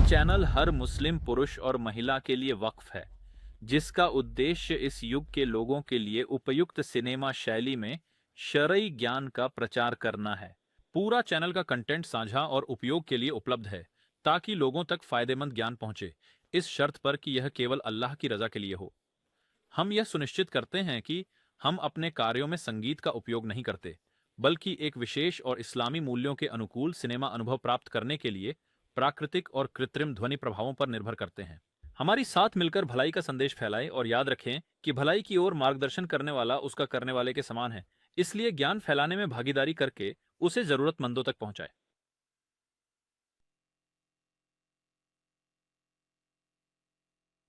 Channel हर मुस्लिम पुरुष और महिला के लिए वक्फ है, जिसका उद्देश्य इस युग के लोगों के लिए उपयुक्त सिनेमा शैली में शरई ज्ञान का प्रचार करना है। पूरा चैनल का कंटेंट साझा और उपयोग के लिए उपलब्ध है, ताकि लोगों तक फायदेमंद ज्ञान पहुंचे, इस शर्त पर कि यह केवल अल्लाह की रजा के लिए हो। हम यह सुनिश्चित करते हैं कि हम अपने कार्यों में संगीत का उपयोग नहीं करते, बल्कि एक विशेष और इस्लामी मूल्यों के अनुकूल सिनेमा अनुभव प्राप्त करने के लिए प्राकृतिक और कृत्रिम ध्वनि प्रभावों पर निर्भर करते हैं। हमारी साथ मिलकर भलाई का संदेश फैलाएं और याद रखें कि भलाई की ओर मार्गदर्शन करने वाला उसका करने वाले के समान है, इसलिए ज्ञान फैलाने में भागीदारी करके उसे जरूरतमंदों तक पहुंचाएं।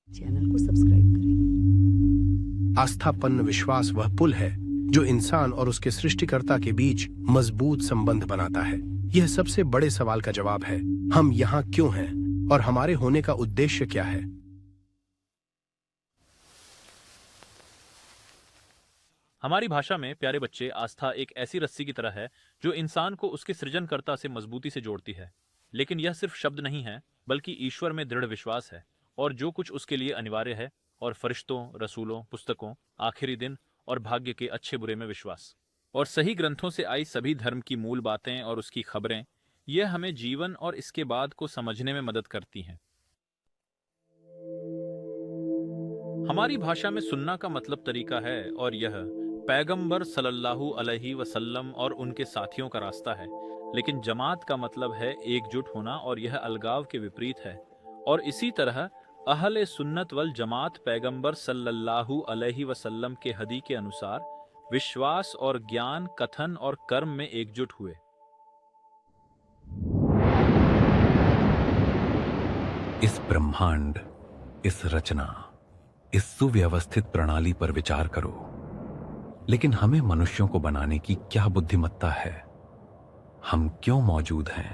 चैनल को सब्सक्राइब करें। आस्थापन्न विश्वास वह पुल है जो इंसान और उसके सृष्टिकर्ता के बीच मजबूत संबंध बनाता है। यह सबसे बड़े सवाल का जवाब है, हम यहाँ क्यों हैं और हमारे होने का उद्देश्य क्या है। हमारी भाषा में प्यारे बच्चे, आस्था एक ऐसी रस्सी की तरह है जो इंसान को उसके सृजनकर्ता से मजबूती से जोड़ती है। लेकिन यह सिर्फ शब्द नहीं है, बल्कि ईश्वर में दृढ़ विश्वास है और जो कुछ उसके लिए अनिवार्य है, और फरिश्तों, रसूलों, पुस्तकों, आखिरी दिन और भाग्य के अच्छे बुरे में विश्वास, और सही ग्रंथों से आई सभी धर्म की मूल बातें और उसकी खबरें। यह हमें जीवन और इसके बाद को समझने में मदद करती हैं। हमारी भाषा में सुन्ना का मतलब तरीका है, और यह पैगंबर सल्लल्लाहु अलैहि वसल्लम और उनके साथियों का रास्ता है। लेकिन जमात का मतलब है एकजुट होना, और यह अलगाव के विपरीत है। और इसी तरह अहले सुन्नत वल जमात पैगंबर सल्लल्लाहु अलैहि वसल्लम के हदी के अनुसार विश्वास और ज्ञान, कथन और कर्म में एकजुट हुए। इस ब्रह्मांड, इस रचना, इस सुव्यवस्थित प्रणाली पर विचार करो। लेकिन हमें मनुष्यों को बनाने की क्या बुद्धिमत्ता है? हम क्यों मौजूद हैं?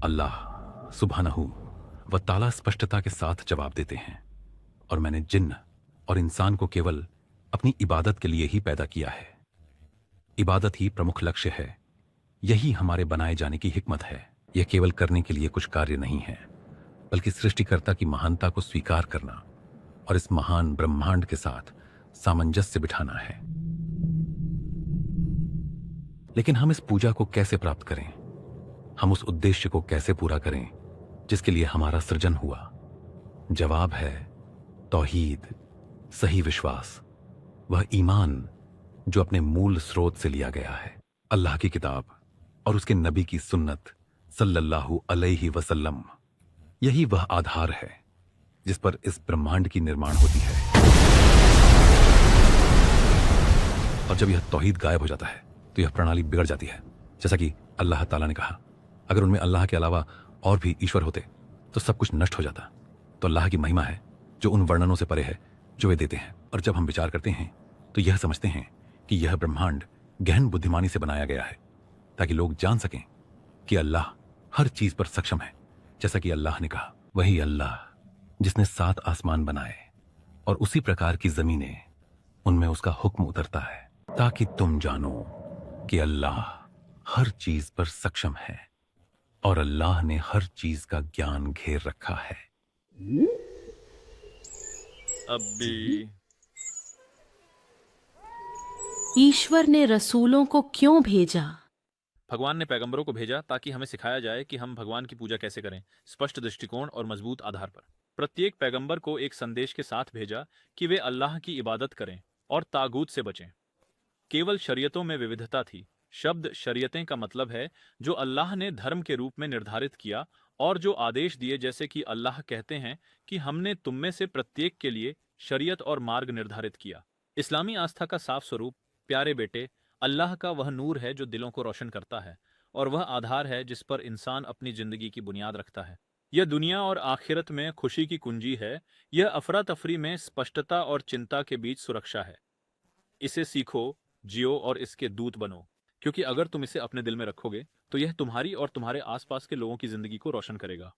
अल्लाह सुब्हानहू व ताला स्पष्टता के साथ जवाब देते हैं, और मैंने जिन्न और इंसान को केवल अपनी इबादत के लिए ही पैदा किया है। इबादत ही प्रमुख लक्ष्य है। यही हमारे बनाए जाने की हिकमत है। यह केवल करने के लिए कुछ कार्य नहीं है, बल्कि सृष्टिकर्ता की महानता को स्वीकार करना और इस महान ब्रह्मांड के साथ सामंजस्य बिठाना है। लेकिन हम इस पूजा को कैसे प्राप्त करें? हम उस उद्देश्य को कैसे पूरा करें जिसके लिए हमारा सृजन हुआ? जवाब है तौहीद, सही विश्वास, वह ईमान जो अपने मूल स्रोत से लिया गया है, अल्लाह की किताब और उसके नबी की सुन्नत सल्लल्लाहु अलैहि वसल्लम। यही वह आधार है जिस पर इस ब्रह्मांड की निर्माण होती है। और जब यह तौहीद गायब हो जाता है तो यह प्रणाली बिगड़ जाती है। जैसा कि अल्लाह ताला ने कहा, अगर उनमें अल्लाह के अलावा और भी ईश्वर होते तो सब कुछ नष्ट हो जाता। तो अल्लाह की महिमा है जो उन वर्णनों से परे है जो वे देते हैं। और जब हम विचार करते हैं तो यह समझते हैं कि यह ब्रह्मांड गहन बुद्धिमानी से बनाया गया है, ताकि लोग जान सकें कि अल्लाह हर चीज पर सक्षम है। जैसा कि अल्लाह ने कहा, वही अल्लाह जिसने 7 आसमान बनाए और उसी प्रकार की जमीनें, उनमें उसका हुक्म उतरता है, ताकि तुम जानो कि अल्लाह हर चीज पर सक्षम है और अल्लाह ने हर चीज का ज्ञान घेर रखा है। अब्बी ईश्वर ने रसूलों को क्यों भेजा? भगवान ने पैगंबरों को भेजा ताकि हमें सिखाया जाए कि हम भगवान की पूजा कैसे करें, स्पष्ट दृष्टिकोण और मजबूत आधार पर। प्रत्येक पैगंबर को एक संदेश के साथ भेजा कि वे अल्लाह की इबादत करें और तागूत से बचें। केवल शरीयतों में विविधता थी। शब्द शरीयतें का मतलब है जो अल्लाह ने धर्म के रूप में निर्धारित किया और जो आदेश दिए, जैसे कि अल्लाह कहते हैं कि हमने तुम में से प्रत्येक के लिए शरीयत और मार्ग निर्धारित किया। इस्लामी आस्था का साफ स्वरूप, प्यारे बेटे, अल्लाह का वह नूर है जो दिलों को रोशन करता है, और वह आधार है जिस पर इंसान अपनी जिंदगी की बुनियाद रखता है। यह दुनिया और आखिरत में खुशी की कुंजी है। यह अफरा तफरी में स्पष्टता और चिंता के बीच सुरक्षा है। इसे सीखो, जियो और इसके दूत बनो, क्योंकि अगर तुम इसे अपने दिल में रखोगे तो यह तुम्हारी और तुम्हारे आसपास के लोगों की जिंदगी को रोशन करेगा।